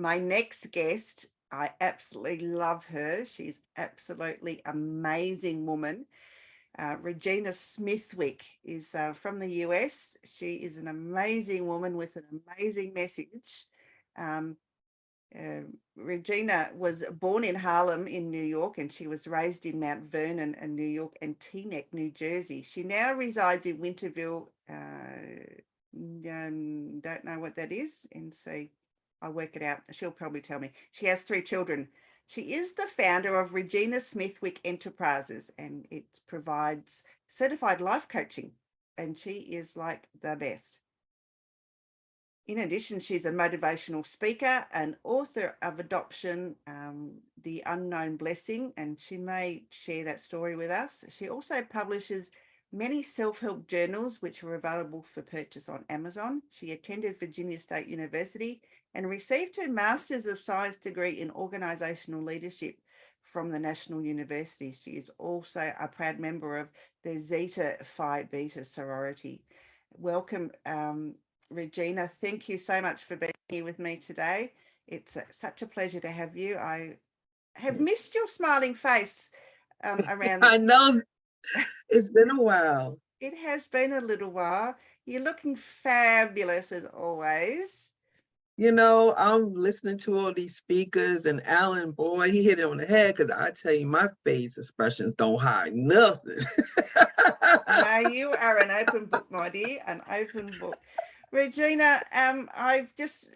My next guest, I absolutely love her. She's absolutely amazing woman. ReGina Smithwick is from the US. She is an amazing woman with an amazing message. Um, ReGina was born in Harlem in New York, and she was raised in Mount Vernon and New York and Teaneck, New Jersey. She now resides in Winterville. Don't know what that is. And see, I'll work it out. She'll probably tell me. She has 3 children. She is the founder of ReGina Smithwick Enterprises, and it provides certified life coaching. And she is like the best. In addition, she's a motivational speaker and author of Adoption, The Unknown Blessing, and she may share that story with us. She also publishes many self-help journals, which are available for purchase on Amazon. She attended Virginia State University and received her Master's of Science degree in Organizational Leadership from the National University. She is also a proud member of the Zeta Phi Beta sorority. Welcome, ReGina, thank you so much for being here with me today. It's such a pleasure to have you. I have missed your smiling face around. I know it's been a while. It has been a little while. You're looking fabulous as always. You know, I'm listening to all these speakers, and Alan, boy, he hit it on the head, because I tell you, my face expressions don't hide nothing. No, you are an open book, my dear, an open book. ReGina, I've just,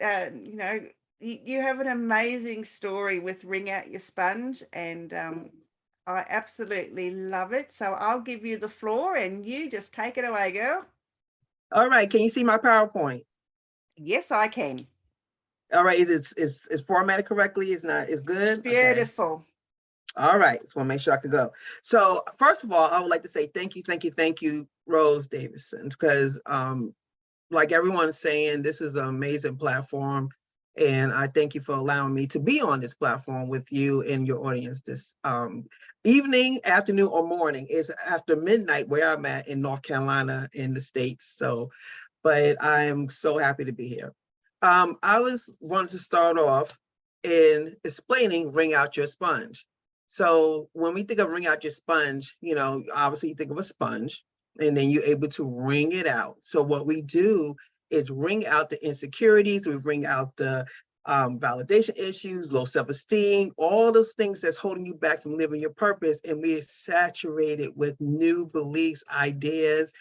you have an amazing story with Wring Out Your Sponge, and I absolutely love it. So I'll give you the floor and you just take it away, girl. All right, can you see my PowerPoint? Yes, I can. All right, is formatted correctly? It's good? Beautiful. Okay. All right, just want to make sure I could go. So first of all, I would like to say thank you, Rose Davidson, because like everyone's saying, this is an amazing platform. And I thank you for allowing me to be on this platform with you and your audience this evening, afternoon, or morning. It's after midnight where I'm at in North Carolina in the States. So, but I am so happy to be here. I wanted to start off in explaining Wring Out Your Sponge. So when we think of wring out your sponge, you know, obviously you think of a sponge, and then you're able to wring it out. So what we do is wring out the insecurities, we wring out the validation issues, low self-esteem, all those things that's holding you back from living your purpose, and we saturate it with new beliefs, ideas,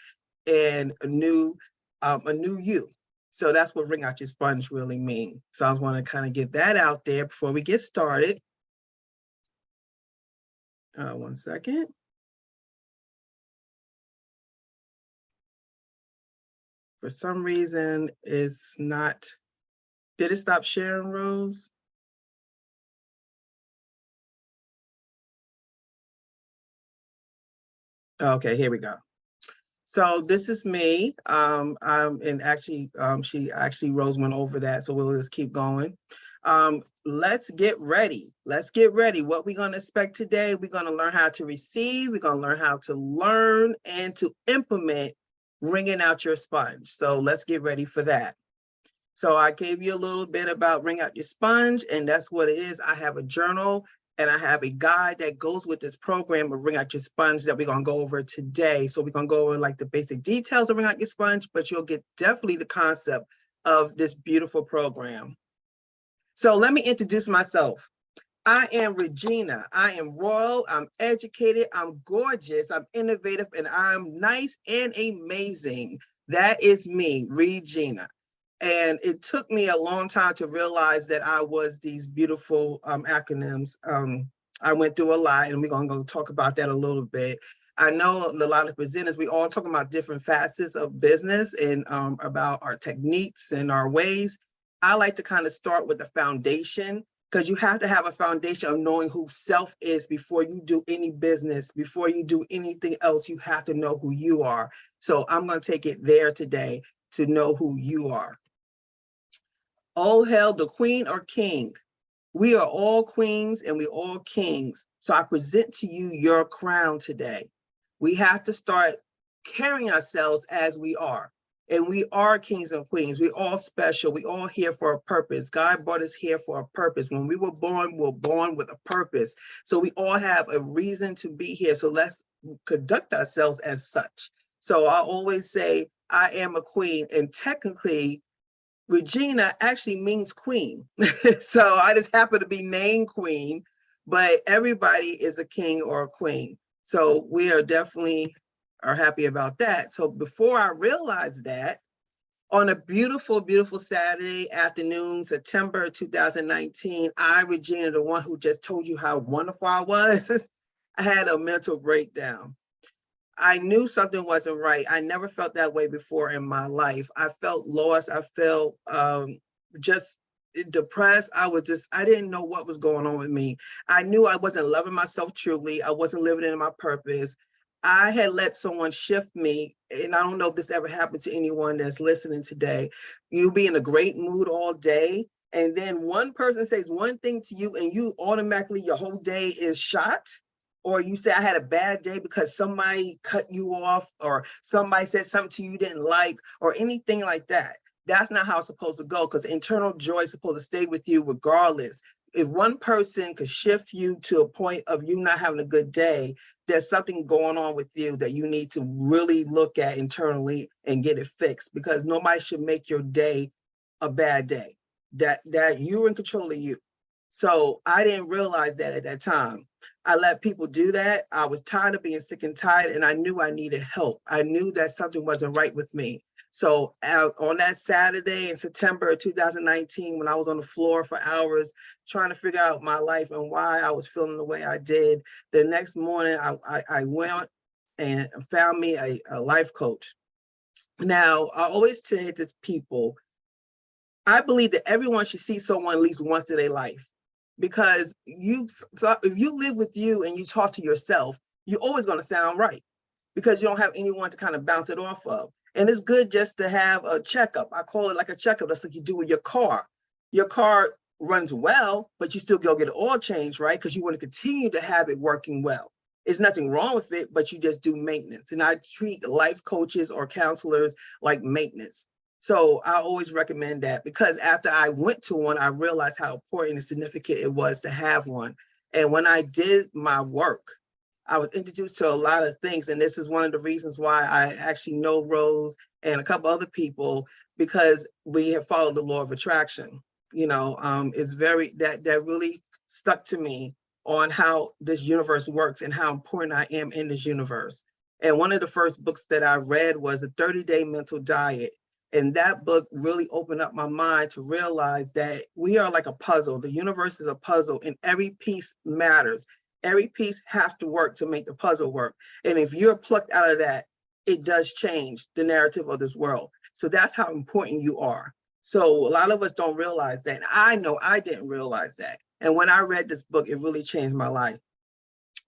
and a new you. So that's what wring out your sponge really means. So I just want to kind of get that out there before we get started. One second. For some reason, it's not. Did it stop sharing, Rose? Okay, here we go. So this is me. And actually, Rose went over that, so we'll just keep going. Let's get ready. Let's get ready. What we're going to expect today, we're going to learn how to receive, we're going to learn how to learn and to implement wringing out your sponge. So let's get ready for that. So I gave you a little bit about wring out your sponge, and that's what it is. I have a journal and I have a guide that goes with this program of wring out your sponge that we're going to go over today. So we're going to go over like the basic details of wring out your sponge, but you'll get definitely the concept of this beautiful program. So let me introduce myself. I am ReGina. I am royal, I'm educated, I'm gorgeous, I'm innovative, and I'm nice and amazing. That is me, ReGina. And it took me a long time to realize that I was these beautiful acronyms. I went through a lot, and we're gonna go talk about that a little bit. I know a lot of presenters, we all talk about different facets of business and about our techniques and our ways. I like to kind of start with the foundation, because you have to have a foundation of knowing who self is before you do any business, before you do anything else. You have to know who you are. So I'm going to take it there today to know who you are. Oh, hail the queen or king. We are all queens and we all kings. So I present to you your crown today. We have to start carrying ourselves as we are. And we are kings and queens. We all special. We all here for a purpose. God brought us here for a purpose. When we were born with a purpose. So we all have a reason to be here. So let's conduct ourselves as such. So I always say, I am a queen. And technically, ReGina actually means queen. So I just happen to be named queen, but everybody is a king or a queen. So we are definitely are happy about that. So before I realized that, on a beautiful, beautiful Saturday afternoon, September 2019, I, ReGina, the one who just told you how wonderful I was, I had a mental breakdown. I knew something wasn't right. I never felt that way before in my life. I felt lost. I felt just depressed. I didn't know what was going on with me. I knew I wasn't loving myself truly. I wasn't living in my purpose. I had let someone shift me, and I don't know if this ever happened to anyone that's listening today. You be in a great mood all day, and then one person says one thing to you, and you automatically, your whole day is shot. Or you say, I had a bad day because somebody cut you off, or somebody said something to you didn't like, or anything like that. That's not how it's supposed to go, because internal joy is supposed to stay with you regardless. If one person could shift you to a point of you not having a good day, there's something going on with you that you need to really look at internally and get it fixed, because nobody should make your day a bad day. That you're in control of you. So I didn't realize that at that time. I let people do that. I was tired of being sick and tired, and I knew I needed help. I knew that something wasn't right with me. So on that Saturday in September 2019, when I was on the floor for hours trying to figure out my life and why I was feeling the way I did, the next morning I went and found me a life coach. Now, I always say to people, I believe that everyone should see someone at least once in their life, because if you live with you and you talk to yourself, you're always going to sound right, because you don't have anyone to kind of bounce it off of. And it's good just to have a checkup. I call it like a checkup. That's like you do with your car. Your car runs well, but you still go get an oil change, right? Because you want to continue to have it working well. There's nothing wrong with it, but you just do maintenance. And I treat life coaches or counselors like maintenance. So I always recommend that, because after I went to one, I realized how important and significant it was to have one. And when I did my work, I was introduced to a lot of things. And this is one of the reasons why I actually know Rose and a couple other people, because we have followed the law of attraction. It's that really stuck to me on how this universe works and how important I am in this universe. And one of the first books that I read was a 30-day mental diet. And that book really opened up my mind to realize that we are like a puzzle. The universe is a puzzle, and every piece matters. Every piece has to work to make the puzzle work. And if you're plucked out of that, it does change the narrative of this world. So that's how important you are. So a lot of us don't realize that. I know I didn't realize that. And when I read this book, it really changed my life.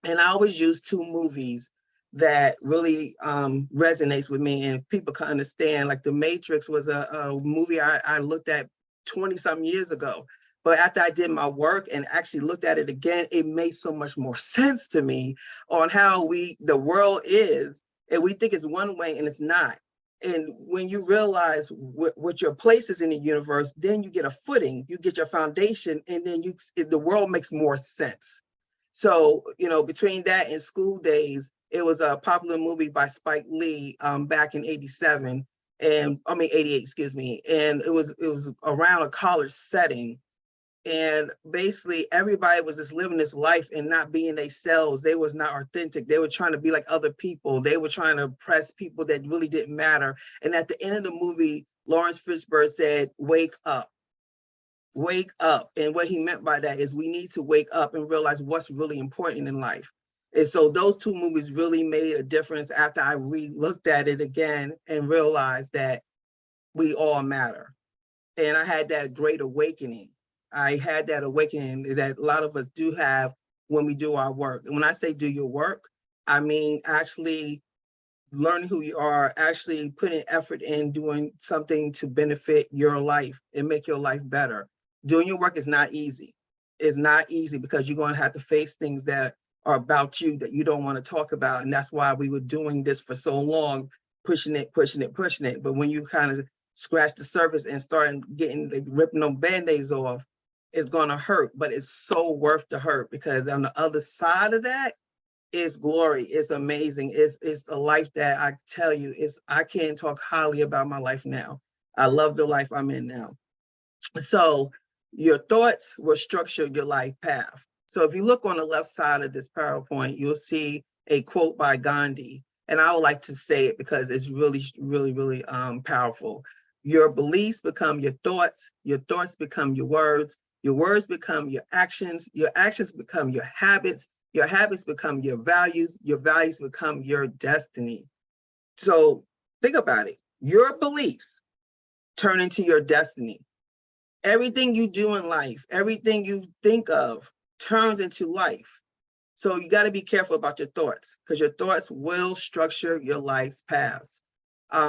And I always use two movies that really resonates with me, and people can understand. Like The Matrix was a movie I looked at 20 some years ago. But after I did my work and actually looked at it again, it made so much more sense to me on how the world is, and we think it's one way and it's not. And when you realize what your place is in the universe, then you get a footing, you get your foundation, and then the world makes more sense. So, between that and School Days, it was a popular movie by Spike Lee back in 87, and 88, excuse me. And it was around a college setting. And basically everybody was just living this life and not being themselves. They was not authentic. They were trying to be like other people. They were trying to impress people that really didn't matter. And at the end of the movie, Lawrence Fishburne said, "Wake up. Wake up." And what he meant by that is we need to wake up and realize what's really important in life. And so those two movies really made a difference after I re-looked at it again and realized that we all matter. And I had that great awakening. I had that awakening that a lot of us do have when we do our work. And when I say do your work, I mean actually learning who you are, actually putting effort in doing something to benefit your life and make your life better. Doing your work is not easy. It's not easy, because you're going to have to face things that are about you that you don't want to talk about. And that's why we were doing this for so long, pushing it, pushing it, pushing it. But when you kind of scratch the surface and start getting, like, ripping them Band-Aids off, it's gonna hurt, but it's so worth the hurt, because on the other side of that is glory. It's amazing. It's a life that I tell you, I can't talk highly about my life now. I love the life I'm in now. So your thoughts will structure your life path. So if you look on the left side of this PowerPoint, you'll see a quote by Gandhi. And I would like to say it because it's really, really, really powerful. Your beliefs become your thoughts become your words become your actions become your habits become your values become your destiny. So think about it. Your beliefs turn into your destiny. Everything you do in life, everything you think of turns into life. So you got to be careful about your thoughts, because your thoughts will structure your life's paths.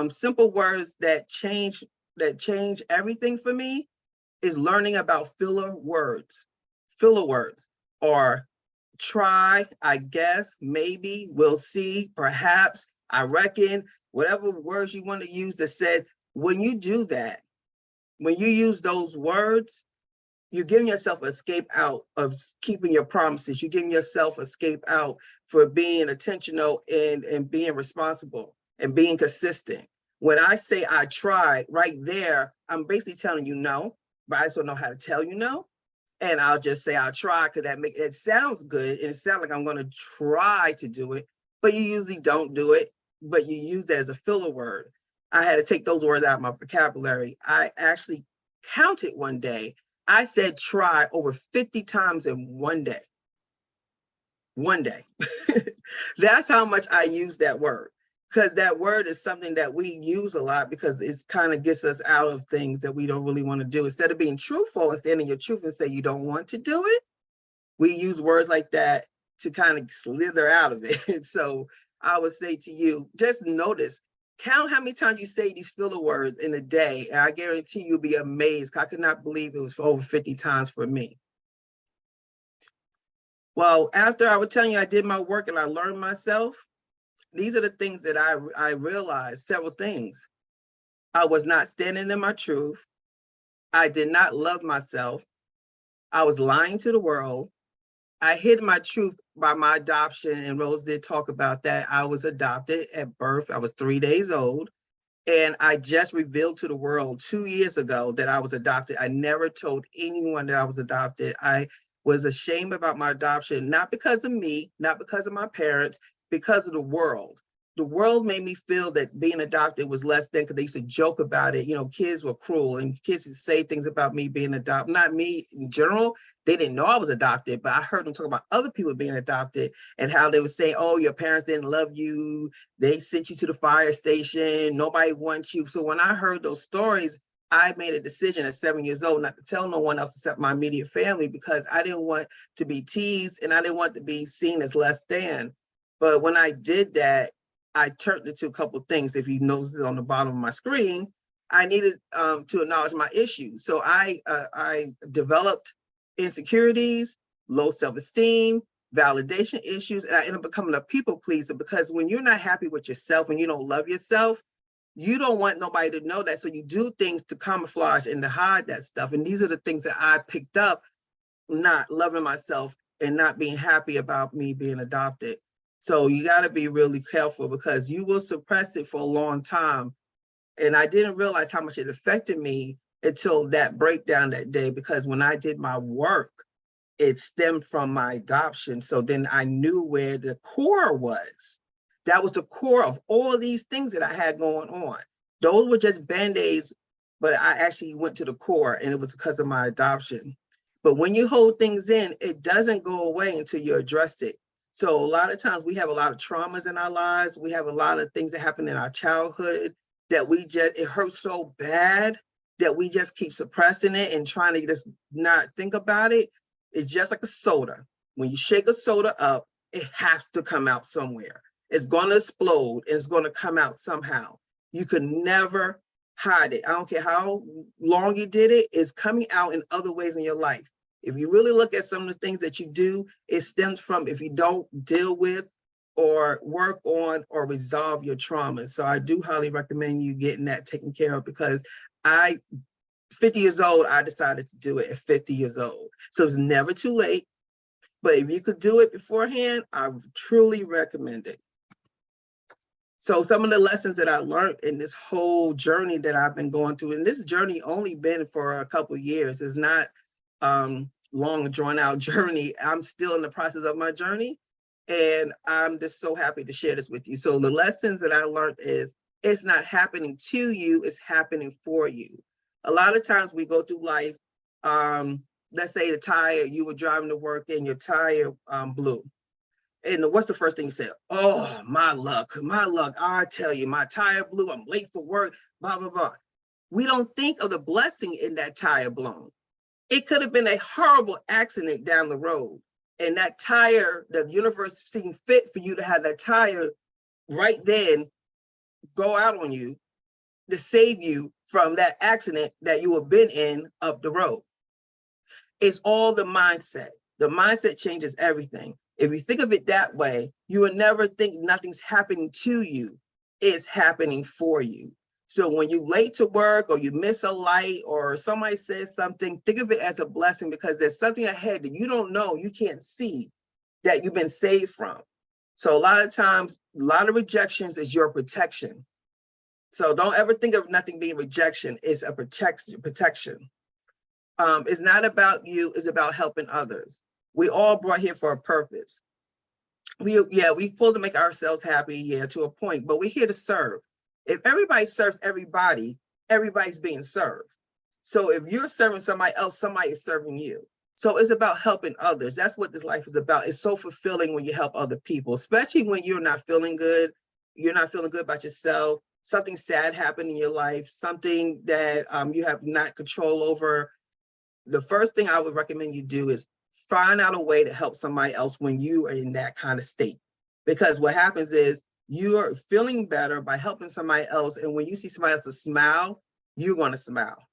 Simple words that change everything for me is learning about filler words. Filler words are try, I guess, maybe, we'll see, perhaps, I reckon, whatever words you want to use that says, when you do that, when you use those words, you're giving yourself an escape out of keeping your promises. You're giving yourself escape out for being intentional and being responsible and being consistent. When I say I tried, right there, I'm basically telling you no, but I just don't know how to tell you no. And I'll just say I'll try, because it sounds good and it sounds like I'm going to try to do it, but you usually don't do it, but you use that as a filler word. I had to take those words out of my vocabulary. I actually counted one day. I said try over 50 times in one day. One day. That's how much I use that word, because that word is something that we use a lot because it kind of gets us out of things that we don't really want to do. Instead of being truthful and standing your truth and say you don't want to do it, we use words like that to kind of slither out of it. So I would say to you, just notice, count how many times you say these filler words in a day, and I guarantee you'll be amazed. I could not believe it was for over 50 times for me. Well, after I was telling you I did my work and I learned myself, these are the things that I realized, several things. I was not standing in my truth. I did not love myself. I was lying to the world. I hid my truth by my adoption, and Rose did talk about that. I was adopted at birth. I was 3 days old, and I just revealed to the world 2 years ago that I was adopted. I never told anyone that I was adopted. I was ashamed about my adoption, not because of me, not because of my parents, because of the world. The world made me feel that being adopted was less than, because they used to joke about it. You know, kids were cruel and kids used to say things about me being adopted. Not me in general. They didn't know I was adopted, but I heard them talk about other people being adopted and how they would say, oh, your parents didn't love you. They sent you to the fire station. Nobody wants you. So when I heard those stories, I made a decision at 7 years old not to tell no one else except my immediate family, because I didn't want to be teased and I didn't want to be seen as less than. But when I did that, I turned it to a couple of things. If you notice it on the bottom of my screen, I needed to acknowledge my issues. So I developed insecurities, low self-esteem, validation issues, and I ended up becoming a people pleaser, because when you're not happy with yourself and you don't love yourself, you don't want nobody to know that. So you do things to camouflage and to hide that stuff. And these are the things that I picked up, not loving myself and not being happy about me being adopted. So you got to be really careful, because you will suppress it for a long time. And I didn't realize how much it affected me until that breakdown that day, because when I did my work, it stemmed from my adoption. So then I knew where the core was. That was the core of all these things that I had going on. Those were just Band-Aids, but I actually went to the core, and it was because of my adoption. But when you hold things in, it doesn't go away until you address it. So a lot of times we have a lot of traumas in our lives. We have a lot of things that happen in our childhood that it hurts so bad that we just keep suppressing it and trying to just not think about it. It's just like a soda. When you shake a soda up, it has to come out somewhere. It's going to explode and it's going to come out somehow. You can never hide it. I don't care how long you did it, it's coming out in other ways in your life. If you really look at some of the things that you do, it stems from, if you don't deal with or work on or resolve your trauma. So I do highly recommend you getting that taken care of, because 50 years old, I decided to do it at 50 years old. So it's never too late. But if you could do it beforehand, I truly recommend it. So some of the lessons that I learned in this whole journey that I've been going through, and this journey only been for a couple of years, it's not long drawn out journey. I'm still in the process of my journey, and I'm just so happy to share this with you. So the lessons that I learned is, it's not happening to you, it's happening for you. A lot of times we go through life, let's say the tire, you were driving to work and your tire blew. And what's the first thing you said? Oh, my luck, I tell you, my tire blew, I'm late for work, blah, blah, blah. We don't think of the blessing in that tire blown. It could have been a horrible accident down the road. And that tire, the universe seemed fit for you to have that tire right then go out on you to save you from that accident that you have been in up the road. It's all the mindset. The mindset changes everything. If you think of it that way, you will never think nothing's happening to you. It's happening for you. So when you're late to work or you miss a light or somebody says something, think of it as a blessing, because there's something ahead that you don't know, you can't see, that you've been saved from. So a lot of times, a lot of rejections is your protection. So don't ever think of nothing being rejection. It's a protection. It's not about you, it's about helping others. We all brought here for a purpose. We're supposed to make ourselves happy, to a point, but we're here to serve. If everybody serves everybody, everybody's being served. So if you're serving somebody else, somebody is serving you. So it's about helping others. That's what this life is about. It's so fulfilling when you help other people, especially when you're not feeling good. You're not feeling good about yourself. Something sad happened in your life, something that you have not control over. The first thing I would recommend you do is find out a way to help somebody else when you are in that kind of state. Because what happens is you're feeling better by helping somebody else. And when you see somebody else smile, you're going to smile.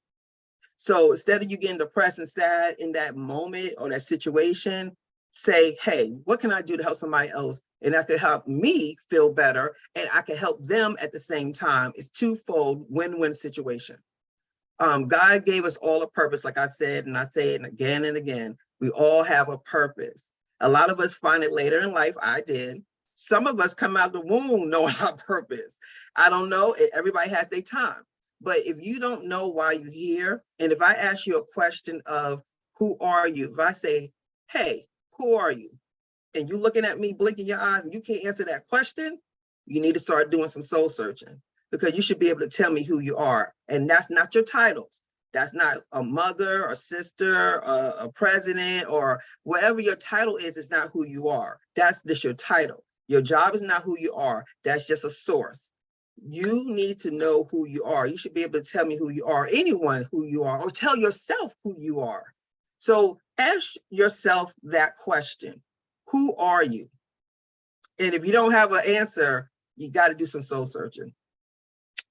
So instead of you getting depressed and sad in that moment or that situation, say, hey, what can I do to help somebody else? And that could help me feel better, and I can help them at the same time. It's twofold win-win situation. God gave us all a purpose, like I said, and I say it again and again. We all have a purpose. A lot of us find it later in life. I did. Some of us come out the womb knowing our purpose. I don't know. Everybody has their time. But if you don't know why you're here, and if I ask you a question of who are you, if I say, hey, who are you? And you looking at me, blinking your eyes, and you can't answer that question, you need to start doing some soul searching, because you should be able to tell me who you are. And that's not your titles. That's not a mother, a sister, a president, or whatever your title is. It's not who you are. That's just your title. Your job is not who you are. That's just a source. You need to know who you are. You should be able to tell me who you are, anyone who you are, or tell yourself who you are. So ask yourself that question. Who are you? And if you don't have an answer, you got to do some soul searching.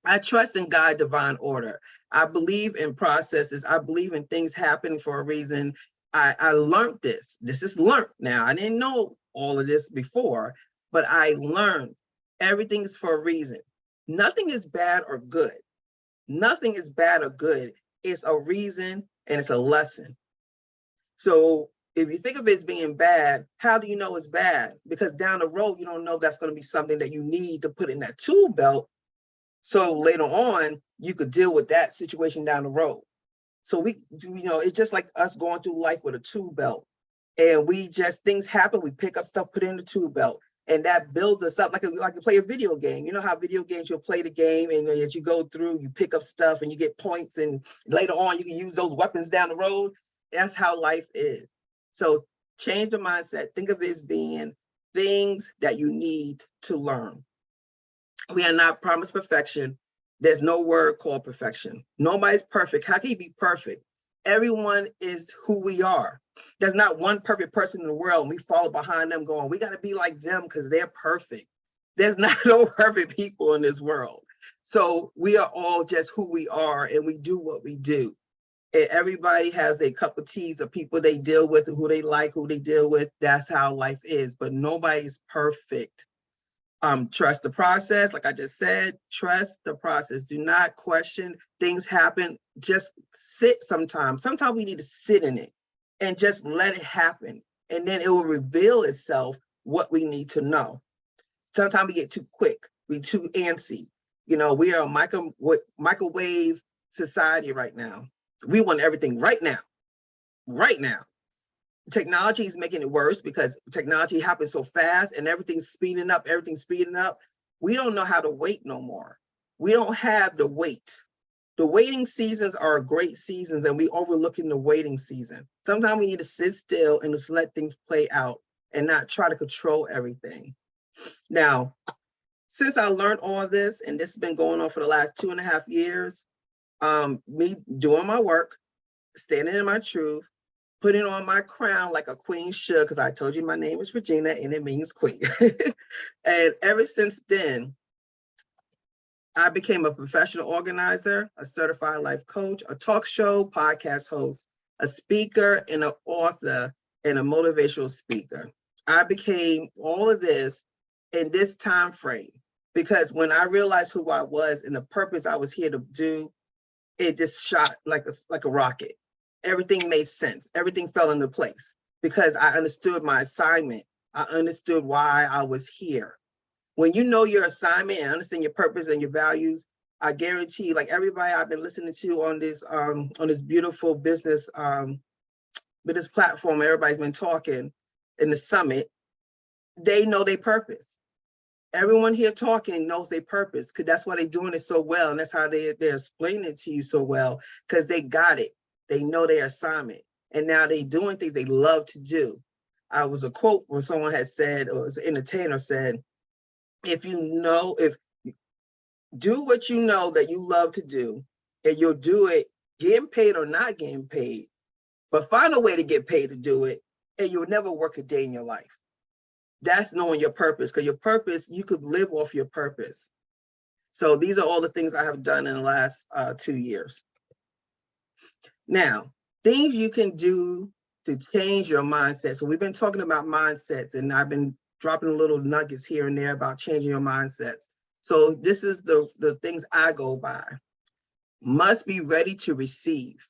I trust in God's divine order. I believe in processes. I believe in things happening for a reason. I learned this. This is learned now. I didn't know all of this before, but I learned everything is for a reason. Nothing is bad or good. Nothing is bad or good. It's a reason and it's a lesson. So if you think of it as being bad, how do you know it's bad? Because down the road, you don't know that's going to be something that you need to put in that tool belt. So later on, you could deal with that situation down the road. So it's just like us going through life with a tool belt. And things happen, we pick up stuff, put it in the tool belt. And that builds us up like you play a video game. You know how video games, you'll play the game, and as you go through, you pick up stuff and you get points, and later on you can use those weapons down the road. That's how life is. So change the mindset. Think of it as being things that you need to learn. We are not promised perfection. There's no word called perfection. Nobody's perfect. How can you be perfect? Everyone is who we are. There's not one perfect person in the world, and we follow behind them going, we got to be like them because they're perfect. There's not no perfect people in this world. So we are all just who we are, and we do what we do. And everybody has their cup of teas of people they deal with, who they like, who they deal with. That's how life is. But nobody's perfect. Trust the process. Like I just said, trust the process. Do not question. Things happen. Just sit sometimes. Sometimes we need to sit in it and just let it happen. And then it will reveal itself what we need to know. Sometimes we get too quick. We too antsy. You know, we are a microwave society right now. We want everything right now. Right now. Technology is making it worse because technology happens so fast and everything's speeding up, We don't know how to wait no more. We don't have the wait. The waiting seasons are great seasons and we overlooking the waiting season. Sometimes we need to sit still and just let things play out and not try to control everything. Now, since I learned all this, and this has been going on for the last 2.5 years, me doing my work, standing in my truth, putting on my crown like a queen should, because I told you my name is ReGina and it means queen. And ever since then, I became a professional organizer, a certified life coach, a talk show, podcast host, a speaker, and an author, and a motivational speaker. I became all of this in this time frame because when I realized who I was and the purpose I was here to do, it just shot like a rocket. Everything made sense. Everything fell into place because I understood my assignment. I understood why I was here. When you know your assignment and understand your purpose and your values, I guarantee, like everybody I've been listening to on this beautiful business platform, everybody's been talking in the summit, they know their purpose. Everyone here talking knows their purpose because that's why they're doing it so well. And that's how they're explaining it to you so well because they got it. They know their assignment. And now they're doing things they love to do. I was a quote where someone had said, or an entertainer said, if do what you know that you love to do, and you'll do it getting paid or not getting paid, but find a way to get paid to do it, and you'll never work a day in your life. That's knowing your purpose, because your purpose, you could live off your purpose. So these are all the things I have done in the last 2 years. Now, things you can do to change your mindset. So we've been talking about mindsets, and I've been dropping little nuggets here and there about changing your mindsets. So this is the things I go by. Must be ready to receive.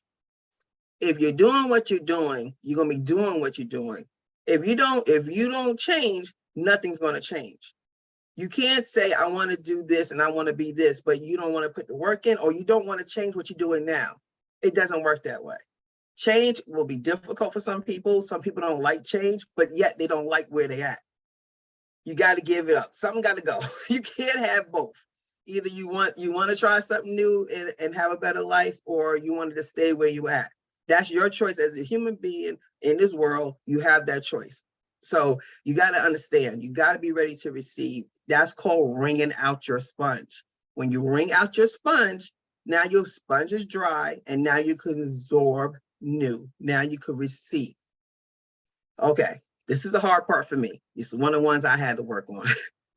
If you're doing what you're doing, you're gonna be doing what you're doing. If you don't change, nothing's gonna change. You can't say, I wanna do this and I wanna be this, but you don't wanna put the work in, or you don't wanna change what you're doing now. It doesn't work that way. Change will be difficult for some people. Some people don't like change, but yet they don't like where they're at. You got to give it up. Something got to go. You can't have both. Either you want to try something new and have a better life, or you want to stay where you at. That's your choice as a human being in this world. You have that choice. So you got to understand, you got to be ready to receive. That's called wringing out your sponge. When you wring out your sponge, now your sponge is dry and now you could absorb new. Now you could receive. Okay, this is the hard part for me. It's one of the ones I had to work on.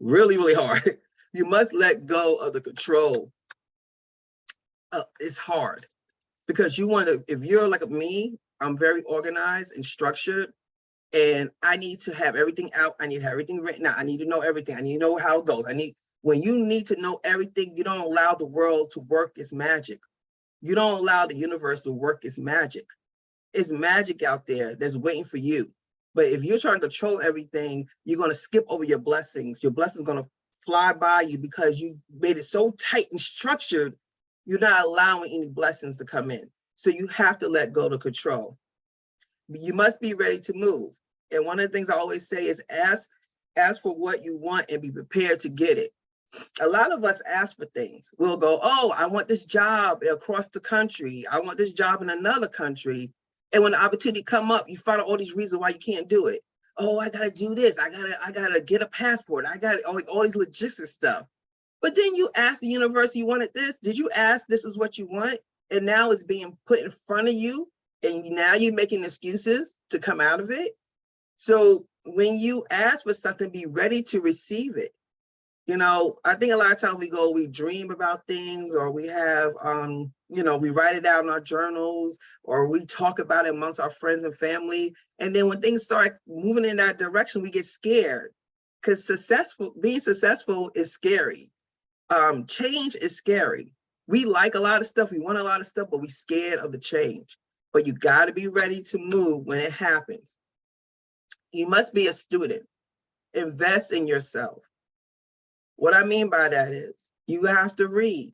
Really, really hard. You must let go of the control. It's hard because you want to, if you're like me, I'm very organized and structured, and I need to have everything out. I need to have everything written out. I need to know everything. I need to know how it goes. When you need to know everything, you don't allow the world to work its magic. You don't allow the universe to work its magic. It's magic out there that's waiting for you. But if you're trying to control everything, you're going to skip over your blessings. Your blessings are going to fly by you because you made it so tight and structured, you're not allowing any blessings to come in. So you have to let go of control. You must be ready to move. And one of the things I always say is ask for what you want and be prepared to get it. A lot of us ask for things. We'll go, oh, I want this job across the country. I want this job in another country. And when the opportunity come up, you find out all these reasons why you can't do it. Oh, I gotta do this. I gotta get a passport. I got all these logistics stuff. But then you ask the universe, you wanted this. Did you ask this is what you want? And now it's being put in front of you. And now you're making excuses to come out of it. So when you ask for something, be ready to receive it. You know, I think a lot of times we dream about things, or we have, we write it out in our journals, or we talk about it amongst our friends and family. And then when things start moving in that direction, we get scared. because being successful is scary. Change is scary. We like a lot of stuff, we want a lot of stuff, but we scared of the change. But you got to be ready to move when it happens. You must be a student. Invest in yourself. What I mean by that is you have to read.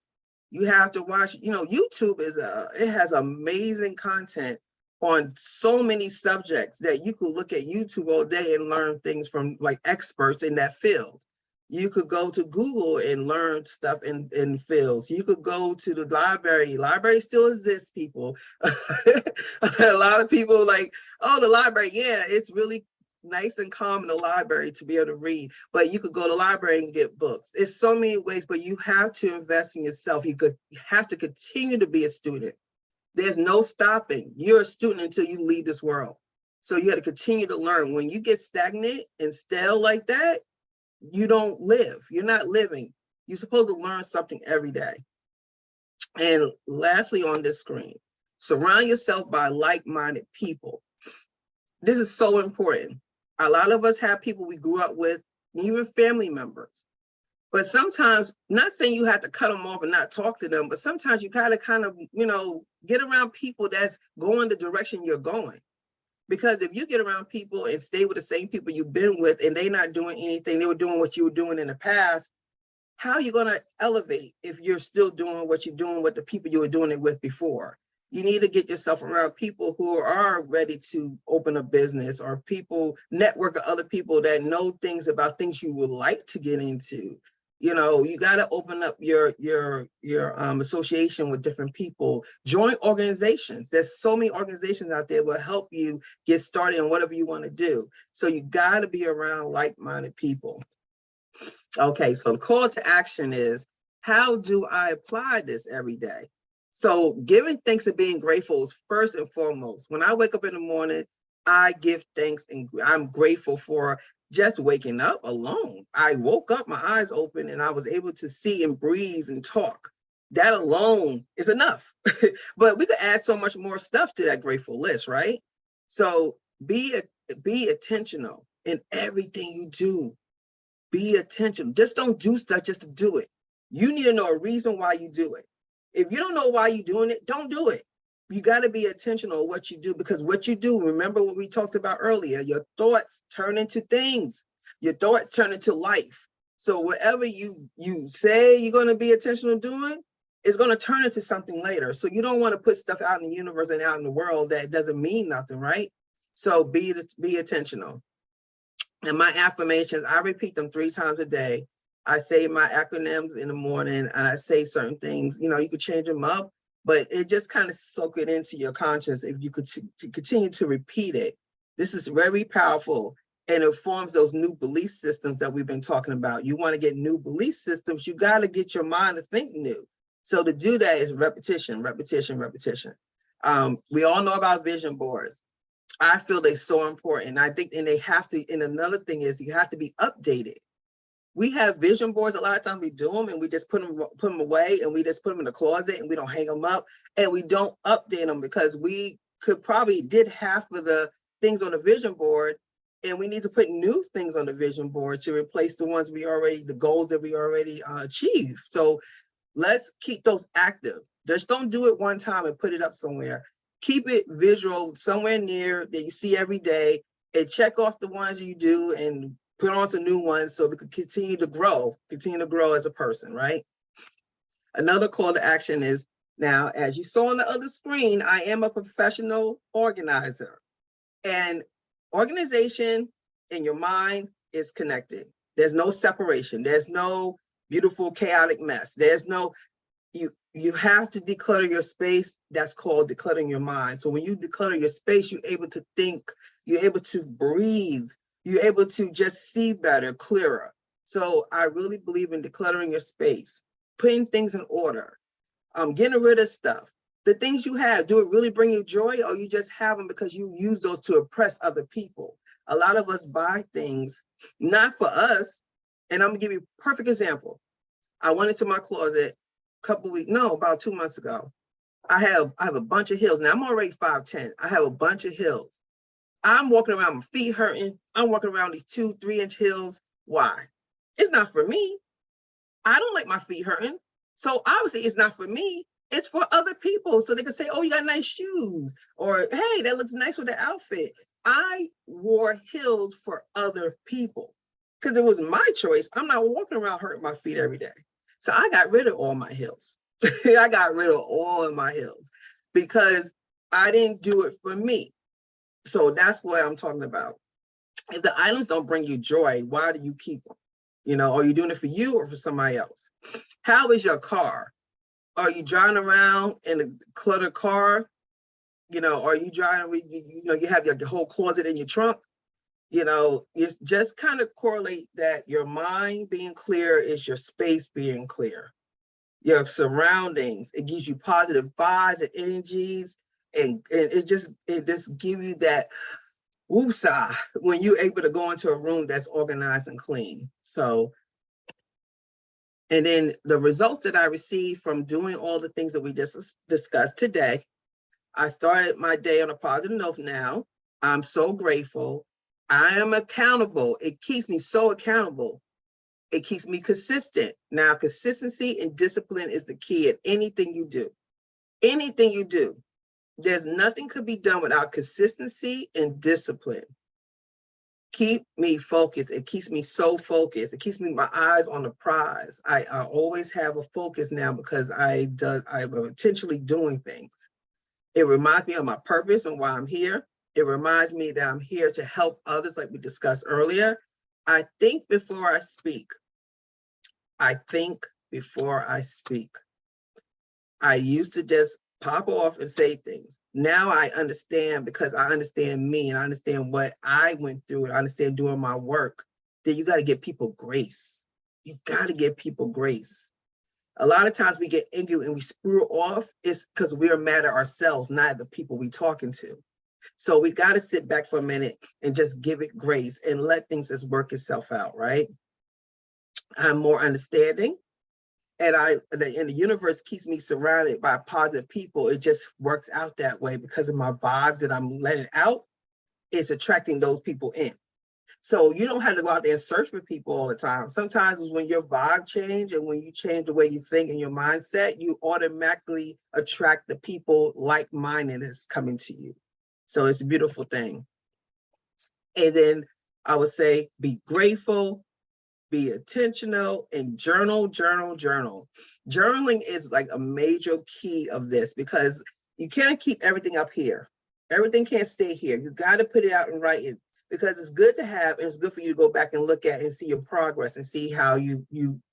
You have to watch, YouTube it has amazing content on so many subjects that you could look at YouTube all day and learn things from like experts in that field. You could go to Google and learn stuff in fields. You could go to the library. Library still exists, people. A lot of people like, oh, the library, yeah, it's really nice and calm in the library to be able to read, but you could go to the library and get books. It's so many ways, but you have to invest in yourself. You have to continue to be a student. There's no stopping. You're a student until you leave this world. So you got to continue to learn. When you get stagnant and stale like that, you don't live. You're not living. You're supposed to learn something every day. And lastly on this screen, surround yourself by like-minded people. This is so important. A lot of us have people we grew up with, even family members. But sometimes, not saying you have to cut them off and not talk to them, but sometimes you gotta kind of, get around people that's going the direction you're going. Because if you get around people and stay with the same people you've been with and they're not doing anything, they were doing what you were doing in the past, how are you gonna elevate if you're still doing what you're doing with the people you were doing it with before? You need to get yourself around people who are ready to open a business, or people network with other people that know things about things you would like to get into. You got to open up your association with different people. Join organizations. There's so many organizations out there will help you get started in whatever you want to do. So you got to be around like-minded people. Okay, so the call to action is, how do I apply this every day? So giving thanks and being grateful is first and foremost. When I wake up in the morning, I give thanks and I'm grateful for just waking up alone. I woke up, my eyes open, and I was able to see and breathe and talk. That alone is enough. But we could add so much more stuff to that grateful list, right? So be intentional in everything you do. Be intentional. Just don't do stuff just to do it. You need to know a reason why you do it. If you don't know why you're doing it, don't do it. You got to be intentional what you do, because what you do, remember what we talked about earlier, your thoughts turn into things. Your thoughts turn into life. So whatever you say you're going to be intentional doing, it's going to turn into something later. So you don't want to put stuff out in the universe and out in the world that doesn't mean nothing, right? So be intentional. And my affirmations, I repeat them 3 times a day. I say my acronyms in the morning, and I say certain things. You could change them up, but it just kind of soak it into your conscience if you could continue to repeat it. This is very powerful, and it forms those new belief systems that we've been talking about. You want to get new belief systems, you got to get your mind to think new. So to do that is repetition, repetition, repetition. We all know about vision boards. I feel they're so important. I think, and they have to, and another thing is you have to be updated. We have vision boards. A lot of times we do them and we just put them away, and we just put them in the closet and we don't hang them up, and we don't update them because we could probably did half of the things on the vision board, and we need to put new things on the vision board to replace the ones the goals that we already achieved. So let's keep those active. Just don't do it one time and put it up somewhere. Keep it visual somewhere near that you see every day, and check off the ones you do and put on some new ones so we could continue to grow as a person, right? Another call to action is, now, as you saw on the other screen, I am a professional organizer, and organization in your mind is connected. There's no separation. There's no beautiful, chaotic mess. There's no, you have to declutter your space. That's called decluttering your mind. So when you declutter your space, you're able to think, you're able to breathe, you're able to just see better, clearer. So I really believe in decluttering your space, putting things in order, getting rid of stuff. The things you have, do it really bring you joy, or you just have them because you use those to impress other people? A lot of us buy things not for us. And I'm gonna give you a perfect example. I went into my closet about 2 months ago. I have a bunch of heels. Now I'm already 5'10". I have a bunch of heels. I'm walking around, my feet hurting. I'm walking around these 2-3 inch heels Why? It's not for me. I don't like my feet hurting. So obviously it's not for me. It's for other people. So they can say, oh, you got nice shoes. Or, hey, that looks nice with the outfit. I wore heels for other people because it was my choice. I'm not walking around hurting my feet every day. So I got rid of all my heels. I got rid of all of my heels because I didn't do it for me. So that's what I'm talking about. If the items don't bring you joy, why do you keep them? You know, are you doing it for you or for somebody else? How is your car? Are you driving around in a cluttered car? You know, are you driving with, you know, you have your whole closet in your trunk? You know, it's just kind of correlate that your mind being clear is your space being clear. Your surroundings, it gives you positive vibes and energies, and it just gives you that woosah when you're able to go into a room that's organized and clean. So, and then the results that I received from doing all the things that we just discussed today, I started my day on a positive note now. I'm so grateful. I am accountable. It keeps me so accountable. It keeps me consistent. Now, consistency and discipline is the key at anything you do. Anything you do. There's nothing could be done without consistency and discipline. Keep me focused. It keeps me so focused. It keeps me my eyes on the prize. I always have a focus now because I'm intentionally doing things. It reminds me of my purpose and why I'm here. It reminds me that I'm here to help others, like we discussed earlier. I think before I speak. I think before I speak. I used to just pop off and say things. Now I understand because I understand me and I understand what I went through and I understand doing my work, that you got to give people grace. You got to give people grace. A lot of times we get angry and we screw off. It's because we're mad at ourselves, not at the people we're talking to. So we got to sit back for a minute and just give it grace and let things just work itself out, right? I'm more understanding. And the universe keeps me surrounded by positive people. It just works out that way because of my vibes that I'm letting out. It's attracting those people in. So you don't have to go out there and search for people all the time. Sometimes it's when your vibe change and when you change the way you think and your mindset, you automatically attract the people like-minded that's coming to you. So it's a beautiful thing. And then I would say, be grateful, be intentional, and journal. Journaling is like a major key of this because you can't keep everything up here. Everything can't stay here. You got to put it out and write it because it's good to have, and it's good for you to go back and look at and see your progress and see how you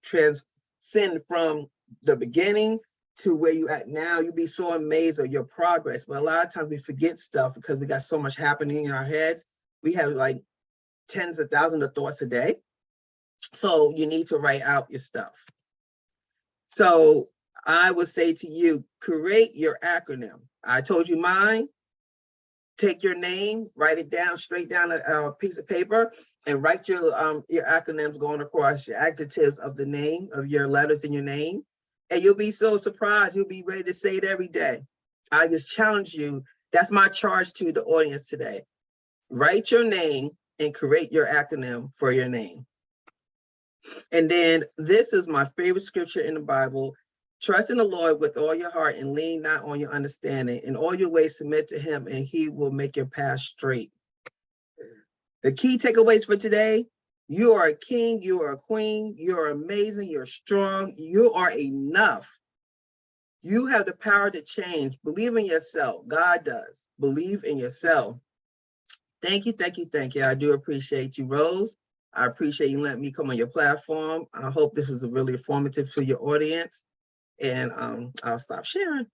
transcend from the beginning to where you at now. You'll be so amazed at your progress. But a lot of times we forget stuff because we got so much happening in our heads. We have like tens of thousands of thoughts a day. So you need to write out your stuff. So I would say to you, create your acronym. I told you mine. Take your name, write it down, straight down a piece of paper, and write your acronyms going across your adjectives of the name, of your letters in your name. And you'll be so surprised. You'll be ready to say it every day. I just challenge you. That's my charge to the audience today. Write your name and create your acronym for your name. And then this is my favorite scripture in the Bible. Trust in the Lord with all your heart and lean not on your understanding. In all your ways submit to him and he will make your path straight. The key takeaways for today: you are a king, you are a queen, you're amazing, you're strong, you are enough. You have the power to change. Believe in yourself. God does. Believe in yourself. Thank you. I do appreciate you, Rose. I appreciate you letting me come on your platform. I hope this was really informative to your audience. And I'll stop sharing.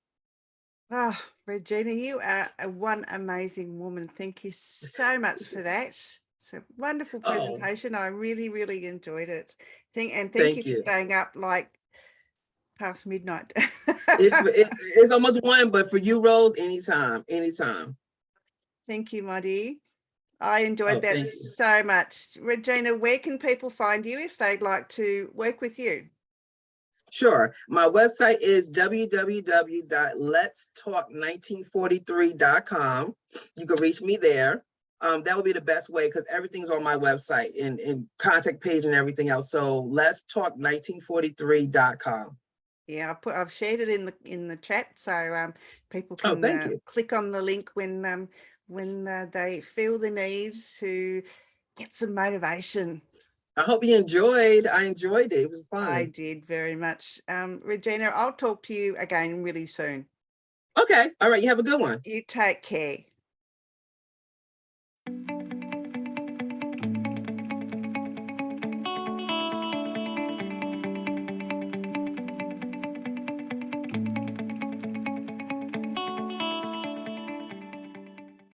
Ah, ReGina, you are one amazing woman. Thank you so much for that. It's a wonderful presentation. I really, really enjoyed it. Thank you for staying up like past midnight. It's almost 1, but for you, Rose, anytime. Thank you, my dear. I enjoyed that so much. ReGina, where can people find you if they'd like to work with you? Sure. My website is www.letstalk1943.com. You can reach me there. that would be the best way, because everything's on my website and contact page and everything else. So let's talk 1943.com. Yeah, I've shared it in the chat, so people Oh, can thank you. click on the link when they feel the need to get some motivation. I hope you enjoyed. I enjoyed it. It was I fun. did very much. Regina, I'll talk to you again really soon. Okay. All right. You have a good one. You take care.